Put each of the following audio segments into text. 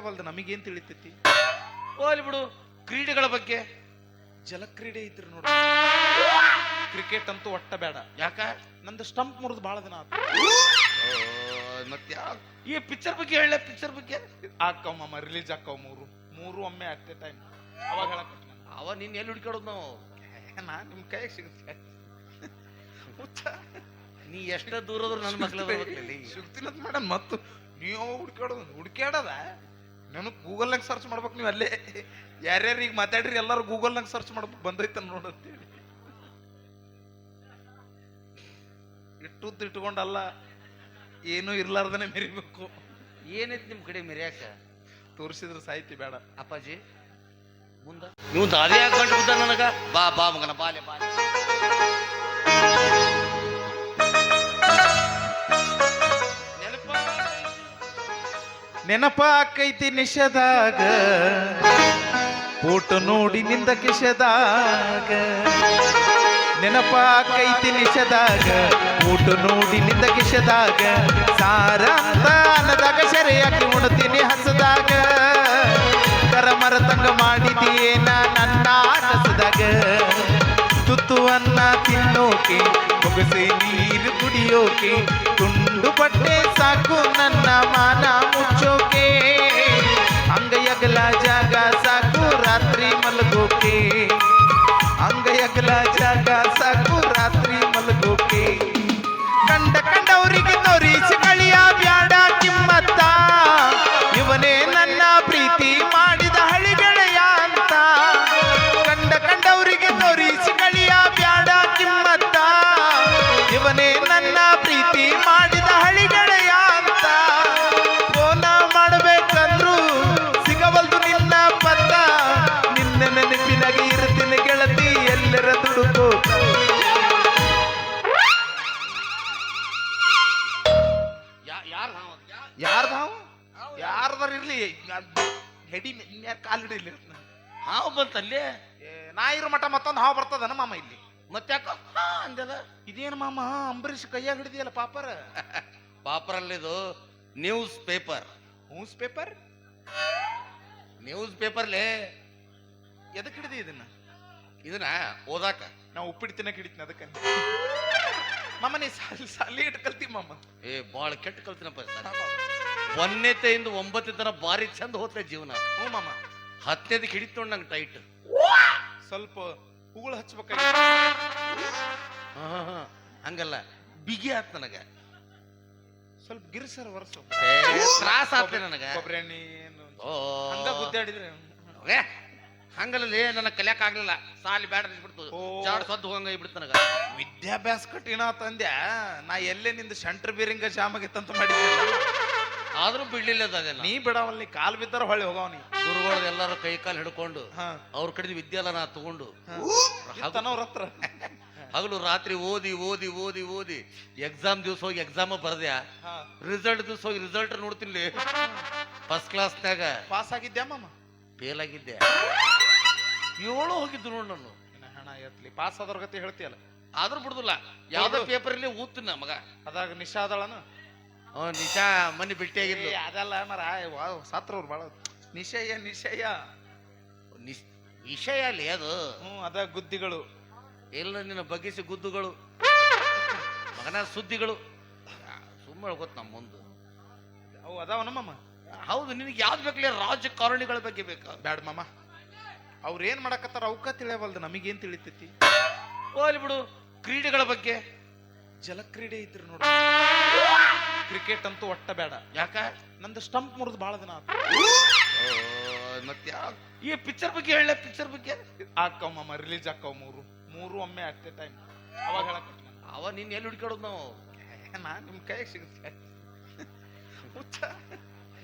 ವಲ್ದ ನಮಗೇನ್ ತಿಳಿತೈತಿ? ಹೋಗ್ಲಿ ಬಿಡು. ಕ್ರೀಡೆಗಳ ಬಗ್ಗೆ ಜಲಕ್ರೀಡೆ ಐತ್ರಿ ನೋಡ್ರಿ. ಕ್ರಿಕೆಟ್ ಅಂತೂ ಒಟ್ಟ ಬೇಡ. ಯಾಕ? ನಂದು ಸ್ಟಂಪ್ ಮುರಿದು ಬಹಳ ದಿನ ಆತ. ಮತ್ತೆ ಈ ಪಿಕ್ಚರ್ ಬಗ್ಗೆ ಹೇಳ. ಪಿಕ್ಚರ್ ಬಗ್ಗೆ ಆಕ್ಕವ್ ಮಾಮ, ರಿಲೀಸ್ ಆಕ್ಕವ್ ಮೂರು ಒಮ್ಮೆ ಅಟ್ ಎ ಟೈಮ್. ಅವಾಗ ಹೇಳಕ್ ಅವ ನಿನ್ ಎಲ್ಲಿ ಹುಡ್ಕಾಡೋದು ನಾವು? ನಾ ನಿಮ್ ಕೈಗೆ ಸಿಗುತ್ತೆ. ನೀ ಎಷ್ಟ ದೂರದ್ರು ನನ್ನ ಮಕ್ಳ ಸಿಗ್ತೀನಂತ ಮೇಡಮ್. ಮತ್ತು ನೀವು ಹುಡ್ಕ್ಯಾಡದ ನನಗೆ ಗೂಗಲ್ನಾಗ ಸರ್ಚ್ ಮಾಡ್ಬೇಕು. ನೀವು ಅಲ್ಲೇ ಯಾರ್ಯಾರು ಈಗ ಮಾತಾಡ್ರಿ ಎಲ್ಲರೂ ಗೂಗಲ್ನಾಗ ಸರ್ಚ್ ಮಾಡ್ಬೇಕು ಬಂದೈತ ನೋಡಂತೇಳಿ ಇಟ್ಟುದ್ದು ಇಟ್ಕೊಂಡಲ್ಲ, ಏನೂ ಇರ್ಲಾರ್ದನೆ ಮೆರಿಬೇಕು. ಏನೈತಿ ನಿಮ್ ಕಡೆ ಮೆರಿಯಾಕ? ತೋರಿಸಿದ್ರೆ ಸಾಹಿತಿ ಬೇಡ ಅಪ್ಪಾಜಿ. ಮುಂದ ನೀವು ಅದೇ ಹಾಕೊಂಡು ಬಿದ್ದ ನನಗ. ಬಾ ಬಾ ಮಗನ ಬಾಲೆ ಬಾಲೆ. ನೆನಪ ಆಕೈತಿ ನಿಷದಾಗ, ಫೋಟೋ ನೋಡಿ ನಿಂದ ಕಿಶದಾಗ. ನೆನಪ ಆಕೈತಿ ನಿಷದಾಗ, ಫೋಟೋ ನೋಡಿ ನಿಂದ ಕಿಶದಾಗ. ಸಾರ ಅಂತ ಅನ್ನದಾಗ ಸೆರೆಯಾಕಿ ಉಣ್ತೀನಿ ಹಸದಾಗ. ಕರಮರ ತಂಗ ಮಾಡಿದೀಯೇನ ನನ್ನ ಕಸದಾಗ. ತುತ್ತುವನ್ನ ತಿನ್ನೋಕೆ, ಮುಗಿಸಿ ನೀರು ಕುಡಿಯೋಕೆ, ತುಂಡು ಬಟ್ಟೆ ಸಾಕು ನನ್ನ ಮಾನ ಮುಚ್ಚೋಕೆ. ಅಂಗೈಯಗಲ ಜಾಗ ಸಾಕು ರಾತ್ರಿ ಮಲಗೋಕೆ. ಅಂಗೈಯಗಲ ಜಾಗ ಸಾಕು ರಾತ್ರಿ ಮಲಗೋಕೆ. ಕಂಡವರಿಗೆ ತೋರಿಸಿ ಕಳಿಯ ಬ್ಯಾಡ ಕಿಮ್ಮತ್ತ. ಇವನೇ ನನ್ನ ಪ್ರೀತಿ ಮಾಡಿದ ಹಳಿಗೆಳೆಯ ಅಂತ. ಕಂಡವರಿಗೆ ತೋರಿಸಿ ಕಳಿಯ ಬ್ಯಾಡ ಕಿಮ್ಮತ್ತ. ಇವನೇ ನನ್ನ ಪ್ರೀತಿ ಮಾಡಿದ ಹಳಿಗೆಳೆಯ ಅಂತ. ಫೋನ ಮಾಡಬೇಕಂದ್ರು ಸಿಗವಲ್ದು ನಿನ್ನ ಪತ್ತ. ನಿನ್ನ ನೆನಪಿನಾಗಿ ಇರ್ತೀನಿ ಗೆಳತಿ, ಎಲ್ಲರ ದುಡುಕೋ. ಯಾರ್ದಾರ ಇರ್ಲಿ, ಹೆಡಿ ಕಾಲ್ ಹಿಡಿಲಿ. ಹಾವು ಬಂತಲ್ಲಿ. ನಾ ಇರೋ ಮಠ ಮತ್ತೊಂದು ಹಾವು ಬರ್ತದನ ಮಾಮ ಇಲ್ಲಿ. ಮತ್ತ್ಯಾಕ ಅಂದದ? ಇದೇನು ಮಾಮ ಅಂಬರೀಷ್ ಕೈಯಾಗ ಹಿಡಿದಿಯಲ್ಲ ಪಾಪರ? ಪಾಪರಲ್ಲಿದು news paper. News paper? News ಪೇಪರ್ಲೇ. ಎದಕ್ ಹಿಡಿದಿ ಇದನ್ನ? ಇದನ್ನ ಓದಾಕ. ನಾ ಉಪ್ಪಿಟ್ಟು ತಿನ್ನಕ್ ಹಿಡಿತೀನಿ ಅದಕ್ಕೆ. ಮಾಮ ನೀ ಸಾಲಿ ಇಟ್ಟು ಕಲ್ತಿ ಮಾಮ. ಬಾಳ ಕೆಟ್ಟ ಕಲ್ತಿನಪ್ಪ. 1ನೇತೆಯಿಂದ 9ನೇ ತನ ಭಾರಿ ಚಂದ ಹೋಗ್ತೇ ಜೀವನ. ಹ್ಞೂ ಮಾಮ. 10ನೇದಕ್ಕೆ ಹಿಡಿತು ನೋಡ್ ನಂಗೆ ಟೈಟ್. ಸ್ವಲ್ಪ ಹೂಗಳು ಹಚ್ಬೇಕ. ಹಂಗಲ್ಲ, ಬಿಗಿ ಆತ್ ನನಗ. ಸ್ವಲ್ಪ ಗಿರ್ಸರ್ ವರ್ಷ ತ್ರಾಸ ಆತ ನನಗ. ಕೊಬ್ಬರಿ ಎಣ್ಣೆ ಹಂಗ ಗುದ್ದಾಡಿದ್ರೆ ಹಂಗಲ್ಲೇ ನನಗೆ ಕಲಿಯಕ್ ಆಗ್ಲಿಲ್ಲ. ಸಾಲಿ ಬ್ಯಾಡ ಬಿಡ್ತು, ಜಾಡ್ ಸದ್ದು ಹೋಗಂಗ ಬಿಡ್ತು ನನಗ. ವಿದ್ಯಾಭ್ಯಾಸ ಕಟ್ಟಿನ ತಂದ್ಯ. ನಾ ಎಲ್ಲೇ ನಿಂದು ಸೆಂಟ್ರ್ ಬೀರಿಂಗ ಜಾಮ್ ಆಗಿತ್ತಂತ ಮಾಡಿದ್ದೆ. ಆದ್ರೂ ಬಿಡ್ಲಿಲ್ಲ ಅದೇನ. ನೀ ಬಿಡವಲ್ಲಿ ಕಾಲ್ ಬಿದ್ದಾರ ಹೊಳ್ಳಿ ಹೋಗವನಿ. ಗುರುಗಳು ಎಲ್ಲಾರು ಕೈ ಕಾಲು ಹಿಡ್ಕೊಂಡು ಅವ್ರ ಕಡೆ ವಿದ್ಯಾಲ ನಾ ತಗೊಂಡು ಅವ್ರ ಹತ್ರ ಹಗಲು ರಾತ್ರಿ ಓದಿ ಓದಿ ಓದಿ ಓದಿ ಎಕ್ಸಾಮ್ ದಿವ್ಸ ಹೋಗಿ ಎಕ್ಸಾಮ ಬರ್ದ್ಯಾ. ರಿಸಲ್ಟ್ ದಿವ್ಸ ಹೋಗಿ ರಿಸಲ್ಟ್ ನೋಡ್ತೀನಿ. ಫಸ್ಟ್ ಕ್ಲಾಸ್ನಾಗ ಪಾಸ್ ಆಗಿದ್ಯಾ ಮಾಮ? ಫೇಲ್ ಆಗಿದ್ದೆ. 7 ಹೋಗಿದ್ದು ನೋಡ್ ನಾನು. ಹಣ ಎತ್ಲಿ ಪಾಸ್ ಆದವ್ರ ಗತಿ ಹೇಳ್ತೀಯಲ್ಲ. ಆದ್ರೂ ಬಿಡುದಿಲ್ಲ. ಯಾವ್ದೋ ಪೇಪರ್ ಇಲ್ಲಿ ಓದ್ತೀನಿ ಮಗ. ಅದಾಗ ನಿಶಾ ಅದಳನ? ನಿಶಾ ಮನಿ ಭೇಟಿಯಾಗಿದ್ಲು. ಅದಲ್ಲ ಮರ ಸತ್ರವ್ರು ಬಾಳ. ನಿಶಯ ನಿಶಯ ವಿಷಯ ಅಲ್ಲಿ ಅದು. ಅದ ಗುದ್ದಿಗಳು ಎಲ್ಲ ನಿನ್ನ ಬಗ್ಗಿಸಿ ಗುದ್ದುಗಳು ಮಗನ ಸುದ್ದಿಗಳು ಸುಮ್ಮನೆ ಗೊತ್ತ ನಮ್ಮ ಮುಂದೆ ಅವು ಅದಾವ ನಮ್ಮಮ್ಮ. ಹೌದು, ನಿನಗೆ ಯಾವ್ದು ಬೇಕಲೇ? ರಾಜಕಾರಣಿಗಳ ಬಗ್ಗೆ ಬೇಕಾ? ಬ್ಯಾಡ ಮಾಮ, ಅವ್ರ ಏನ್ ಮಾಡಕತ್ತಾರ ಅವಕ್ಕ ತಿಳಿಯವಲ್ದು ನಮಗೇನ್ ತಿಳಿತೈತಿ? ಹೋಗ್ಲಿ ಬಿಡು. ಕ್ರೀಡೆಗಳ ಬಗ್ಗೆ ಜಲಕ್ರೀಡೆ ಐತ್ರಿ ನೋಡ್ರಿ. ಕ್ರಿಕೆಟ್ ಅಂತೂ ಒಟ್ಟ ಬೇಡ. ಯಾಕ? ನಂದು ಸ್ಟಂಪ್ ಮುರಿದು ಬಹಳ ದಿನ ಆತ. ಮತ್ತೆ ಈ ಪಿಕ್ಚರ್ ಬಗ್ಗೆ ಹೇಳ. ಪಿಕ್ಚರ್ ಬಗ್ಗೆ ಆಕ್ಕವ್ ಮಾಮ, ರಿಲೀಸ್ ಆಕ್ಕವ್ ಮೂರು ಒಮ್ಮೆ ಅಟ್ ಎ ಟೈಮ್. ಅವಾಗ ಹೇಳಕ್ ಅವ ನಿನ್ ಎಲ್ಲಿ ಹುಡ್ಕಾಡೋದು ನಾವು? ನಾ ನಿಮ್ ಕೈಗೆ ಸಿಗುತ್ತೆ.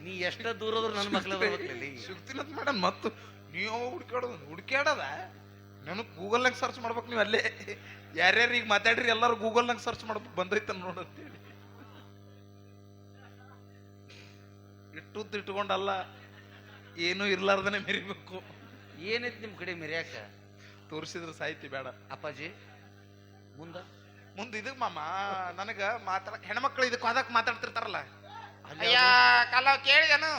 ನೀ ಎಷ್ಟ ದೂರದ್ರು ನನ್ನ ಮಕ್ಳ ಸಿಗ್ತೀನಂತ ಮೇಡಮ್. ಮತ್ತು ನೀವು ಹುಡ್ಕ್ಯಾಡದ ನನಗೆ ಗೂಗಲ್ನಾಗ ಸರ್ಚ್ ಮಾಡ್ಬೇಕು. ನೀವು ಅಲ್ಲೇ ಯಾರ್ಯಾರು ಈಗ ಮಾತಾಡ್ರಿ ಎಲ್ಲರೂ ಗೂಗಲ್ನಾಗ ಸರ್ಚ್ ಮಾಡ್ಬೇಕು ಬಂದೈತ ನೋಡಂತೇಳಿ ಇಟ್ಟುದ್ದು ಇಟ್ಕೊಂಡಲ್ಲ, ಏನೂ ಇರ್ಲಾರ್ದನೆ ಮೆರಿಬೇಕು. ಏನೈತಿ ನಿಮ್ ಕಡೆ ಮೆರಿಯಾಕ? ತೋರಿಸಿದ್ರೆ ಸಾಹಿತಿ ಬೇಡ ಅಪ್ಪಾಜಿ. ಮುಂದ ಇದಕ್ ಮಾಮ ನನಗ ಹೆಣ್ಮಕ್ಳು ಇದಕ್ ಅದಕ್ಕೆ ಮಾತಾಡ್ತಿರ್ತಾರಲ್ಲ. ಅಯ್ಯ ಕಾಲ ಕೇಳಿದನು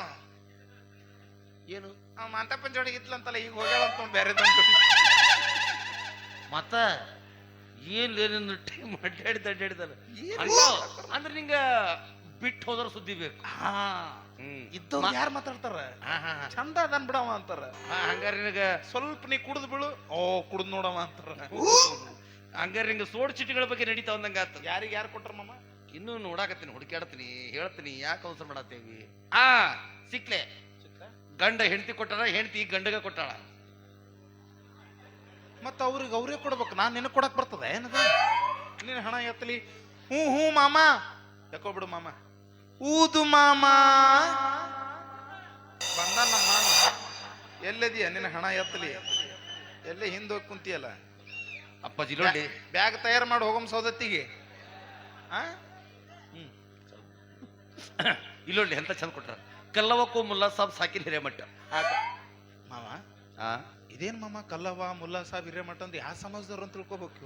ಏನು ಮಾಂತಪ್ಪನ ಜೋಡಿ ಇದ್ಲಂತಲ್ಲ, ಈಗ ಹೋಗ್ಯಾಳ ಅಂತ ಬೇರೆ ಮತ್ತ ಏನ್ ನಿನ್ನ ಟೈಮ್ ಅಡ್ಡಾಡಿದಲ್ಲ ಅಂದ್ರೆ ನಿಂಗ ಬಿಟ್ಟು ಹೋದ್ರ ಸುದ್ದಿ ಬೇಕು. ಇದ್ದವ್ರು ಯಾರು ಮಾತಾಡ್ತಾರ ಚಂದ ಅದನ್ ಬಿಡವ ಅಂತಾರ. ಹಂಗಾರ ನಿನಗ ಸ್ವಲ್ಪ ನೀ ಕುಡ್ದು ಬಿಡು, ಓ ಕುಡ್ದು ನೋಡವ ಅಂತಾರ. ಹಂಗಾರ ನಿಂಗ ಸೋಡ್ ಚೀಟಿಗಳ ಬಗ್ಗೆ ನಡೀತಾವ ಅಂದಂಗ ಆತ. ಯಾರಿಗೆ ಯಾರು ಕೊಟ್ರ ಮಾಮ? ಇನ್ನೂ ನೋಡಾಕತ್ತೀನಿ, ಹುಡುಕಾಡ್ತೀನಿ, ಹೇಳ್ತೀನಿ ಯಾಕೆ ಅವಸರ ಮಾಡತ್ತೇವಿ. ಸಿಕ್ಲೆ ಗಂಡ ಹೆಂಡತಿ ಕೊಟ್ಟಾರ, ಹೆಂಡತಿ ಗಂಡಗ ಕೊಟ್ಟಾಳ. ಮತ್ತ ಅವ್ರಿಗೆ ಅವ್ರೇ ಕೊಡ್ಬೇಕು, ನಾನ್ ನಿನಗ್ ಕೊಡಕ್ ಬರ್ತದ ಏನದ? ನೀನ್ ಹಣ ಎತ್ತಲಿ. ಹ್ಞೂ ಮಾಮ ಯಾಕೋ ಬಿಡು ಮಾಮ. ಊದು ಮಾಮ ಬಂದ ನಮ್ಮ ಮಾಮ. ಎಲ್ಲದಿಯ ನಿನ್ನ ಹಣ ಎತ್ತಲಿ? ಎಲ್ಲೇ ಹಿಂದೆ ಹೋಗಿ ಕುಂತಿಯಲ್ಲ. ಅಪ್ಪಾಜಿ ನೋಡಿ ಬ್ಯಾಗ್ ತಯಾರು ಮಾಡಿ ಹೋಗಮ್ ಸೌದತ್ತಿಗೆ. ಇಲ್ಲೊಳ್ಳಿ ಎಂತ ಚಂದ ಕೊಟ್ರ. ಕಲ್ಲವಕ್ಕೂ ಮುಲ್ಲಾ ಸಾಬ್ ಸಾಕಿನ ಹಿರೇಮಠ ಮಾವ. ಇದೇನ್ ಮಾಮ ಕಲ್ಲವ ಮುಲ್ಲಾ ಸಾಬ್ ಹಿರೇಮಠ ಅಂತ ಯಾವ ಸಮಾಜದವ್ರು ಅಂತ ತಿಳ್ಕೊಬೇಕು.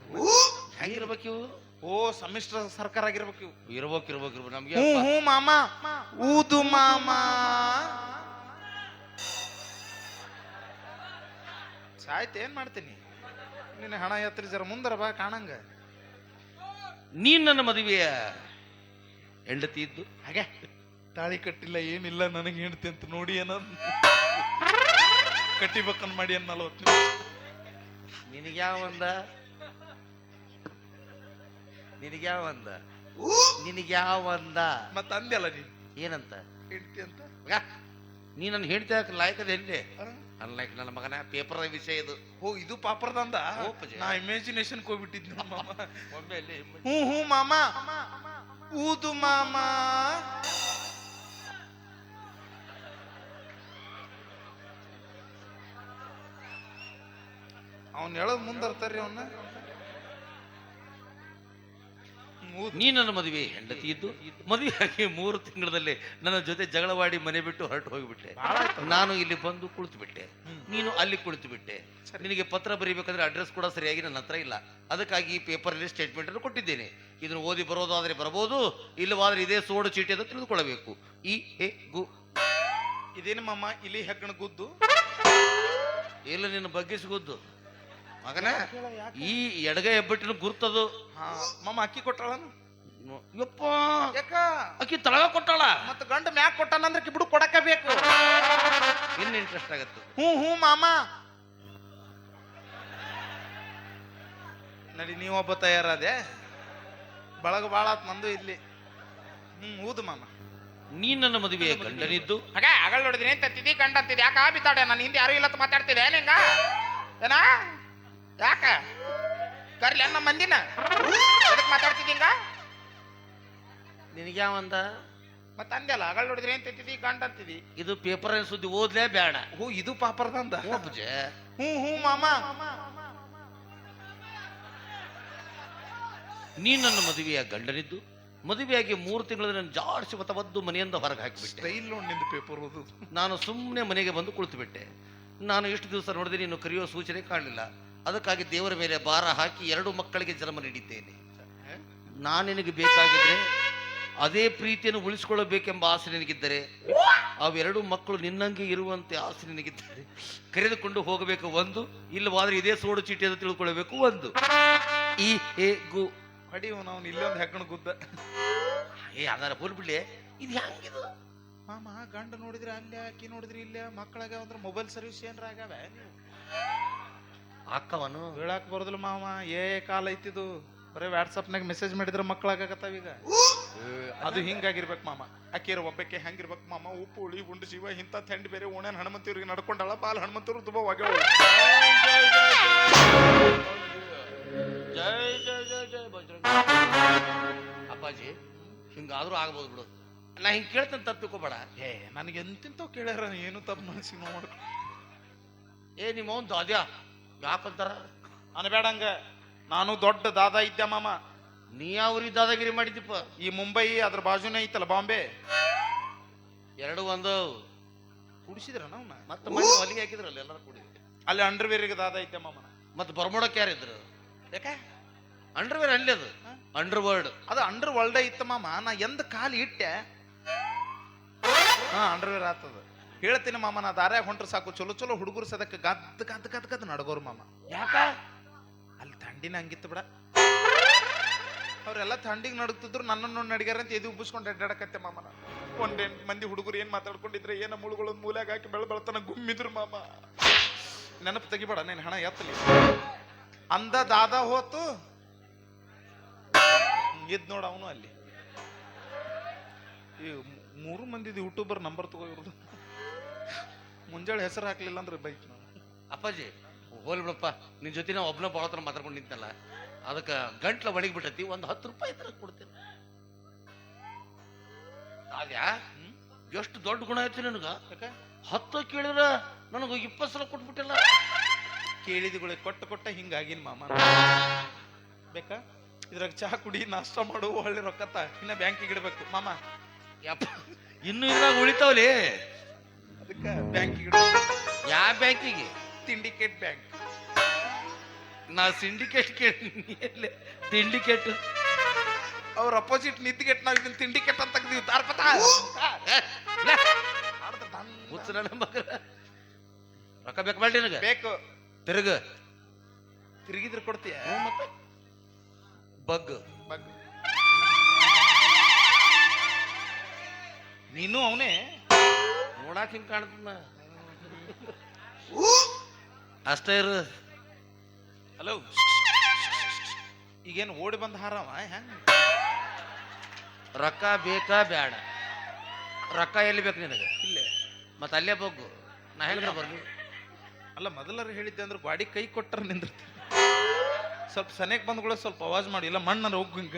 ಹೆಂಗಿರ್ಬೇಕು ಇವು? ಓ ಸಮ್ಮಿಶ್ರ ಸರ್ಕಾರ ಆಗಿರ್ಬೇಕು ಇವು. ಇರ್ಬೇಕು ನಮ್ಗೆ. ಹ್ಞೂ ಮಾಮ. ಊದು ಮಾಮ. ಸಾಯ್ತು ಏನ್ ಮಾಡ್ತೀನಿ. ನಿನ್ನ ಹಣ ಎತ್ತರಿ ಜರ ಮುಂದರ ಬಾ ಕಾಣಂಗ. ನೀನ್ ನನ್ನ ಮದುವೆಯ ಹೆಂಡತಿ ಇದ್ದು ಹಾಗೆ ತಾಳಿ ಕಟ್ಟಿಲ್ಲ ಏನಿಲ್ಲ, ನನಗೆ ಹೆಂಡತಿ ಅಂತ ನೋಡಿ ಏನದ್ ಕಟ್ಟಿಬೇಕನ್ ಮಾಡಿ ಅನ್ 40 ನಿಮಿಷ. ನಿನಗ್ಯಾವಂದ ಮತ್ತ ಅಂದ್ಯಲ್ಲ ನೀ ಏನಂತ ಹೆಂಡತಿ ಅಂತ. ನೀ ನನ್ನ ಹೆಂಡತಿ ಲಾಯ್ಕದ ಎಲ್ಲಿ ಅನ್ಲೈಕ್ ನನ್ನ ಮಗನ ಪೇಪರ್ ವಿಷಯ ಇದು. ಓ ಇದು ಪಾಪರ್ದಂದ. ನಾ ಇಮ್ಯಾಜಿನೇಷನ್ ಹೋಗ್ಬಿಟ್ಟಿದ್ನಿ ಮಾಮ. ಹ್ಞೂ ಮಾಮ. ಊದು ಮಾಮ. ಅವನ್ ಹೇಳದ್ ಮುಂದರ್ತಾರ್ರಿ ಅವನ್ನ. ನೀ ನನ್ನ ಮದುವೆ ಹೆಂಡತಿ ಇದ್ದು ಮದುವೆಯಾಗಿ 3 ತಿಂಗಳಲ್ಲಿ ನನ್ನ ಜೊತೆ ಜಗಳವಾಡಿ ಮನೆ ಬಿಟ್ಟು ಹೊರಟು ಹೋಗಿಬಿಟ್ಟೆ. ನಾನು ಇಲ್ಲಿ ಬಂದು ಕುಳಿತು ಬಿಟ್ಟೆ, ನೀನು ಅಲ್ಲಿ ಕುಳಿತು ಬಿಟ್ಟೆ. ನಿನಗೆ ಪತ್ರ ಬರೀಬೇಕಂದ್ರೆ ಅಡ್ರೆಸ್ ಕೂಡ ಸರಿಯಾಗಿ ನನ್ನ ಹತ್ರ ಇಲ್ಲ. ಅದಕ್ಕಾಗಿ ಈ ಪೇಪರಲ್ಲಿ ಸ್ಟೇಟ್ಮೆಂಟ್ ಅನ್ನು ಕೊಟ್ಟಿದ್ದೇನೆ. ಇದನ್ನು ಓದಿ ಬರೋದಾದ್ರೆ ಬರಬಹುದು, ಇಲ್ಲವಾದ್ರೆ ಇದೇ ಸೋಡು ಚೀಟಿ ಅಂತ ತಿಳಿದುಕೊಳ್ಳಬೇಕು. ಈ ಹೇ ಗು ಇದೇನು ಮಾಮ ಇಲ್ಲಿ ಹೆಗ್ಗಣ ಗುದ್ದು ಇಲ್ಲ ನಿನ್ನ ಬಗ್ಗೆ ಸಿಗುದ್ದು ಮಗನ. ಈ ಎಡಗ ಹೆಬ್ಬಟ್ಟಿನ ಗುರ್ತದು. ಮಾಮ ಅಕ್ಕಿ ಕೊಟ್ಟಾಳ? ಯಪ್ಪ ಯಾಕ ಅಕ್ಕಿ ತಳಗ ಕೊಟ್ಟಾಳ. ಮತ್ತ ಗಂಡ ಮ್ಯಾಕ್ ಕೊಟ್ಟಾನಂದ್ರೆ ಕಿಬಿಡು ಕೊಡಕ ಬೇಕು. ಇನ್ನು ಇಂಟ್ರೆಸ್ಟ್ ಆಗತ್ತೆ. ಹ್ಞೂ ಮಾಮ. ನಡಿ ನೀವೊಬ್ಬ ತಯಾರಾದೆ, ಬಳಗ ಬಾಳ ಆತ್ ನಂದು ಇಲ್ಲಿ. ಊದು ಮಾಮ. ನೀ ನನ್ನ ಮದುವೆ ಗಂಡನಿದ್ದು ಹಾಗೆ ಅಗಳ ನೋಡಿದ್ರಿ ತತ್ತಿದಿ ಗಂಡ ಅಂತಿದ್ ಯಾಕ ಬಿತ್ತಾಡೆ? ನಾನು ಹಿಂದೆ ಯಾರು ಇಲ್ಲ ಮಾತಾಡ್ತಿದ್ದೆ ನಿಂಗ ಏನ? ಯಾಕ ಕರ್ಲಿ ಅನ್ನ ಮಂದಿನ ಎದಕ್ ಮಾತಾಡ್ತಿದ್ದಿಂಗ? ನಿನಗೆ ಯಾವಂದ? ಮತ್ತ ಅಂದ್ಯಲ್ಲ ಅಗಳ ನೋಡಿದ್ರಿ ಏನ್ ತತ್ತಿದಿ ಗಂಡ ಅಂತಿದಿ. ಇದು ಪೇಪರ್ ಸುದ್ದಿ ಓದ್ಲೇ ಬೇಡ. ಹೂ ಇದು ಪಾಪರ್ದಂದ. ಹ್ಞೂ ಮಾಮ. ನೀ ನನ್ನ ಮದುವೆಯ ಗಂಡನಿದ್ದು ಮದುವೆಯಾಗಿ 3 ತಿಂಗಳಲ್ಲಿ ನನ್ನ ಜಾಡ್ಸಿ ಒದ್ದು ಮನೆಯಿಂದ ಹೊರಗೆ ಹಾಕಿಬಿಟ್ಟೆ. ಸ್ಟೈಲ್ ನೋಡಿ ನಿಂದು ಪೇಪರ್ ಓದು. ನಾನು ಸುಮ್ಮನೆ ಮನೆಗೆ ಬಂದು ಕುಳಿತು ಬಿಟ್ಟೆ. ನಾನು ಇಷ್ಟು ದಿವಸ ನೋಡಿದೆ ನೀನು ಕರೆಯೋ ಸೂಚನೆ ಕಾಣಲಿಲ್ಲ. ಅದಕ್ಕಾಗಿ ದೇವರ ಮೇಲೆ ಭಾರ ಹಾಕಿ 2 ಮಕ್ಕಳಿಗೆ ಜನ್ಮ ನೀಡಿದ್ದೇನೆ. ನಾನು ನಿನಗೆ ಬೇಕಾಗಿದ್ರೆ ಅದೇ ಪ್ರೀತಿಯನ್ನು ಉಳಿಸಿಕೊಳ್ಳಬೇಕೆಂಬ ಆಸೆ ನಿನಗಿದ್ದರೆ, ಅವೆರಡು ಮಕ್ಕಳು ನಿನ್ನಂಗೆ ಇರುವಂತೆ ಆಸೆ ನಿನಗಿದ್ದರೆ ಕರೆದುಕೊಂಡು ಹೋಗಬೇಕು 1, ಇಲ್ಲವಾದ್ರೆ ಇದೇ ಸೋಡು ಚೀಟಿ ಅಂತ ತಿಳ್ಕೊಳ್ಬೇಕು 1. ಈ ಹೇ ಗು ಅಡಿ ನಾವು ಇಲ್ಲೊಂದು ಹೆಗ್ಗಣ ಗುದ್ದ. ಅದರ ಹೋಲ್ಬಿಡ್ಲಿ. ಇದು ಹೆಂಗಿದು ಮಾಮ? ಗಂಡ ನೋಡಿದ್ರೆ ಅಲ್ಲೇ, ಅಕ್ಕಿ ನೋಡಿದ್ರಿ ಇಲ್ಲೇ, ಮಕ್ಕಳಾಗ ಅಂದ್ರೆ ಮೊಬೈಲ್ ಸರ್ವಿಸ್ ಏನ್ರ ಆಗ್ಯಾವ ಅಕ್ಕವನು ಹೇಳಕ್ ಬರೋದಿಲ್ಲ ಮಾಮ. ಕಾಲ ಐತಿದು, ಬರೀ ವಾಟ್ಸಪ್ನಾಗ ಮೆಸೇಜ್ ಮಾಡಿದ್ರೆ ಮಕ್ಕಳಾಗತ್ತಾವ ಈಗ. ಅದು ಹಿಂಗಾಗಿರ್ಬೇಕು ಮಾಮ. ಅಕ್ಕಿರ ಒಬ್ಬಕ್ಕೆ ಹೆಂಗಿರ್ಬೇಕು ಮಾಮ? ಉಪ್ಪು ಹುಳಿ ಉಂಡು ಶಿವ ಇಂಥ ಥಂಡಿ ಬೇರೆ ಓಣ್ಯಾನ ಹನುಮಂತಿಯವ್ರಿಗೆ ನಡ್ಕೊಂಡಾಳ. ಬಾಲ್ ಹನುಮಂತವ್ರು ತುಂಬ ಒಗ್ಯಾವ. ಜೈ ಜೈ ಜೈ ಜೈ ಬಜರಂಗ. ಅಪ್ಪಾಜಿ ಹಿಂಗಾದ್ರೂ ಆಗ್ಬೋದು ಬಿಡು. ನಾ ಹಿಂಗೆ ಕೇಳ್ತೇನೆ, ತಪ್ಪಿಕೋಬೇಡ. ನನಗೆ ಎಂತಿಂತವ್ ಕೇಳ್ಯಾರ, ಏನು ತಪ್ಪು ಮನಸ್ಸಿಗೆ ನೋವು ಮಾಡ್ಕೊ. ನಿಮ್ಮ ಅವ್ನು ದಾದ್ಯಾ ಯಾಕಂತಾರ ಅನ್ಬೇಡಂಗ. ನಾನು ದೊಡ್ಡ ದಾದಾ ಇದ್ದೆ ಮಾಮ. ನೀ ಯಾವ್ರಿ ದಾದಾಗಿರಿ ಮಾಡಿದ್ದೀಪ? ಈ ಮುಂಬೈ ಅದ್ರ ಬಾಜುನೇ ಐತಲ್ಲ ಬಾಂಬೆ, 2 ಒಂದು ಕುಡಿಸಿದ್ರ ನಾವು. ಮತ್ತೆ ಮನೆ ಹೊಲಿಗೆ ಹಾಕಿದ್ರಲ್ಲ ಎಲ್ಲರೂ ಕೂಡಿ. ಅಲ್ಲಿ ಅಂಡರ್ವೇರಿಗೆ ದಾದಾ ಇದ್ದೆ ಮಾಮನ. ಮತ್ತೆ ಬರ್ಮೋಡಕ್ಕೆ ಯಾರಿದ್ರು? ಯಾಕೆ ಅಂಡರ್ವೇರ್ ಅಲ್ಲಿ ಅದು ಅಂಡರ್ವರ್ಲ್ಡ್. ಅದು ಅಂಡರ್ ವರ್ಲ್ಡ್ ಇತ್ತ ಮಾಮ. ನಾ ಎಂದ ಕಾಲು ಇಟ್ಟೆ ಅಂಡರ್ವೇರ್ ಆತದ. ಹೇಳ್ತೀನಿ ಮಾಮ, ನಾ ದಾರ್ಯಾಗ ಹೊಂಟ್ರೆ ಸಾಕು ಚಲೋ ಚಲೋ ಹುಡುಗರು ಸದಕ್ಕೆ ಗದ್ ನಡಗೋರು ಮಾಮ. ಯಾಕ ಅಲ್ಲಿ ಥಂಡಿನ ಹಂಗಿತ್ತು ಬಿಡ, ಅವ್ರೆಲ್ಲ ಥಂಡಿಗೆ ನಡುತ್ತಿದ್ರು ನನ್ನನ್ನು ನಡಿಗಾರ ಅಂತ ಎದು ಉಬ್ಬಿಸ್ಕೊಂಡು ಅಡ್ಡಾಡಕತ್ತೆ ಮಾಮ. ಒಂದೇನ್ ಮಂದಿ ಹುಡುಗರು ಏನ್ ಮಾತಾಡ್ಕೊಂಡಿದ್ರೆ ಏನ ಮುಳುಗಳೊಂದು ಮೂಲ್ಯಾಗ ಹಾಕಿ ಬೆಳತನ ಗುಮ್ಮಿದ್ರು ಮಾಮ. ನೆನಪು ತೆಗಿಬೇಡ, ನೀನ್ ಹಣ ಎತ್ತಲಿ ಅಂದ ದಾದ ಹೋತು ಇದ್ ನೋಡ ಅವನು ಅಲ್ಲಿ. ಈ 3 ಮಂದಿದು ಯೂಟ್ಯೂಬರ್ ನಂಬರ್ ತಗೋ ಇವ್ರದ್ದು. ಮುಂಜಾಳೆ ಹೆಸರು ಹಾಕ್ಲಿಲ್ಲ ಅಂದ್ರೆ ಬೈಕ್ ನಾವು. ಅಪ್ಪಾಜಿ ಹೋಲ್ ಬಿಡಪ್ಪ, ನಿನ್ ಜೊತೆ ನಾವು ಒಬ್ಬನ ಭಾಳ ಹತ್ರ ಮಾತಾಡ್ಕೊಂಡು ನಿಂತಲ್ಲ, ಅದಕ್ಕೆ ಗಂಟ್ಲ ಒಣಗಿ ಬಿಟ್ಟೈತಿ. ಒಂದು 10 ರೂಪಾಯಿ ತರ ಕೊಡ್ತೀನಿ. ಅದ್ಯಾ ಎಷ್ಟು ದೊಡ್ಡ ಗುಣ ಐತಿ ನನಗ. ಯಾಕೆ 10 ಕೇಳಿದ್ರ ನನಗ 20 ಸಲ ಕೊಟ್ಬಿಟ್ಟಿಲ್ಲ. ಕೇಳಿದಗಳಿಗೆ ಕೊಟ್ಟ ಹಿಂಗಾಗಿನ್ ಮಾಮ. ಬೇಕಾ ಇದ್ರಾಗ ಚಹಾ ಕುಡಿ, ನಾಷ್ಟ ಮಾಡು, ಒಳ್ಳೆ ರೊಕ್ಕತ್ತ ಇನ್ನ ಬ್ಯಾಂಕಿಗೆ ಇಡ್ಬೇಕು ಮಾಮ. ಯಪ್ಪ ಇನ್ನು ಇದ್ರಾಗ ಉಳಿತಾವಲಿ. ಅದಕ್ಕೆ ಬ್ಯಾಂಕಿಗೆ ಇಡ್ಬೇಕು. ಯಾವ ಬ್ಯಾಂಕಿಗೆ? Syndicate bank. ನಾ ಸಿಂಡಿಕೇಟ್ ಕೇಳಿ ಸಿಂಡಿಕೇಟ್ ಅವ್ರ ಅಪೋಸಿಟ್ ನಿಂತಿಗೆಟ್ ನಾವ್ ಇದನ್ನ ಸಿಂಡಿಕೇಟ್ ಅಂತ ತೆಗ್ದಿವಿ. ರೊಕ್ಕ ಬೇಕು ಮಾಡಿ ನನಗೆ. ಬೇಕು ತಿರುಗಿದ್ರೆ ಕೊಡ್ತೀಯ ಮತ್ತೆ ಬಗ್ ಬಗ್. ನೀನು ಅವನೇ ನೋಡಾಕ ಹಿಂಗ್ ಕಾಣ್ತದ. ಅಷ್ಟೇ ಇರು. ಹಲೋ, ಈಗೇನು ಓಡಿ ಬಂದ ಹಾರವ ಹೆಂಗ? ರೊಕ್ಕ ಬೇಕಾ ಬೇಡ? ರೊಕ್ಕ ಎಲ್ಲಿ ಬೇಕು ನಿನಗೆ? ಇಲ್ಲೇ ಮತ್ತೆ ಅಲ್ಲೇ ಬಗ್ಗು. ನಾ ಹೆಂಗ್ರ ಬರ್ಲಿ? ಅಲ್ಲ, ಮೊದಲರು ಹೇಳಿದ್ದೆ ಅಂದ್ರೆ ಗಾಡಿ ಕೈ ಕೊಟ್ಟರ ನಿಂದಿರ್ತೀವಿ. ಸ್ವಲ್ಪ ಸನೇಕ್ ಬಂದ್ಗಳು ಸ್ವಲ್ಪ ಅವಾಜ್ ಮಾಡಿ, ಇಲ್ಲ ಮಣ್ಣರ ಹೋಗು ಹಿಂಗ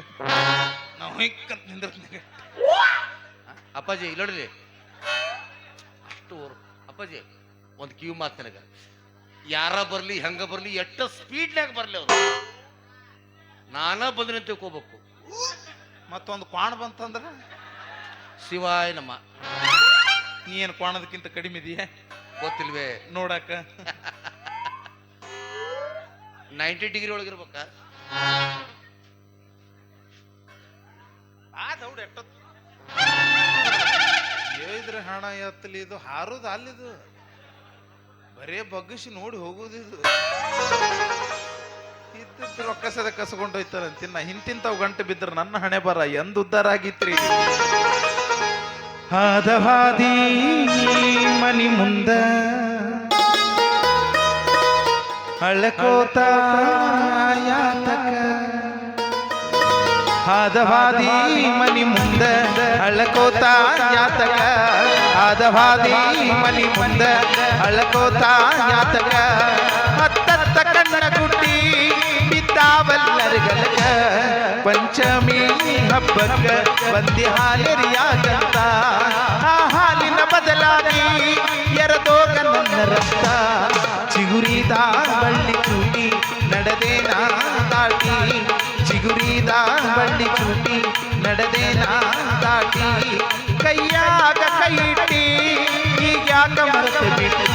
ನಾವು ಹಿಂಕಂತ ನಿಂದಿರ್ತೀನಿ. ಅಪ್ಪಾಜಿ ಇಲ್ಲ ನೋಡ್ರಿ, ಅಷ್ಟು ಅಪ್ಪಾಜಿ ಒಂದು ಕಿವಿ ಮಾತು ನನಗ. ಯಾರ ಬರ್ಲಿ ಹೆಂಗ ಬರ್ಲಿ ಎಷ್ಟ ಸ್ಪೀಡ್ನ್ಯಾಗ ಬರ್ಲಿ ಅವ್ರು, ನಾನ ಬಂದ್ರೆ ತಿಳ್ಕೋಬೇಕು. ಮತ್ತೊಂದು ಕ್ವಾಣ ಬಂತಂದ್ರ ಶಿವಾಯ ನಮ್ಮ. ನೀ ಏನು ಕ್ವಾಣದಕ್ಕಿಂತ ಕಡಿಮೆ ಇದೆಯಾ ಗೊತ್ತಿಲ್ವೇ ನೋಡಾಕ? 90 ಡಿಗ್ರಿ ಒಳಗಿರ್ಬೇಕ. ದೌಡ್ ಎಟ್ಟ ಹೇಳಿದ್ರೆ ಹಣ ಎತ್ತಲಿ. ಇದು ಹಾರೋದು ಅಲ್ಲಿದು ಬರೇ ಬಗ್ಗಿಸಿ ನೋಡಿ ಹೋಗುದಿದು. ಇದ್ದದ್ದು ರೊಕ್ಕ ಸದ ಕಸಕೊಂಡೋಯ್ತಾರಂತಿನ್ನ. ಹಿಂತಿಂತಾವ್ ಗಂಟೆ ಬಿದ್ರೆ ನನ್ನ ಹಣೆ ಬರ ಎಂದ ಉದ್ದಾರ ಆಗಿತ್ರಿ. ಹಾದವಾದಿ ಮನಿ ಮುಂದ ಅಳಕೋತ ಯಾತಕ, ಹಾದವಾದಿ ಮನಿ ಮುಂದ ಅಳಕೋತ ಯಾತಕ, ಹಾದವಾದಿ ಮನಿ ಮುಂದ ಅಳಕೋತ ಯಾತಕ. ಹತ್ತತ್ತ ಕಣ್ಣ ಗುಟ್ಟಿ ಬಿದ್ದಾವಲ್ಲರ್ಗಲಕ, ಪಂಚಮಿ ಹಬ್ಬಕ್ಕ ಬಂದಿ ಹಾಲೆರಿಯಾಗಂತ. ಆ ಹಾಲಿನ ಬದಲಾಗಿ ಎರದೋಗ ನನ್ನ ರಕ್ತ. ಚಿಗುರಿದ ಬಳ್ಳಿ ಚೂಟಿ ನಡೆದೇನ ದಾಟಿ, ಚಿಗುರಿದ ಬಳ್ಳಿ ಚೂಟಿ ನಡೆದೇನ ದಾಟಿ. ಕೈಯಾಗ ಕೈ ಇಟ್ಟಿ ಈಗ್ಯಾಕ ಮರೆತು ಬಿಟ್ಟಿ,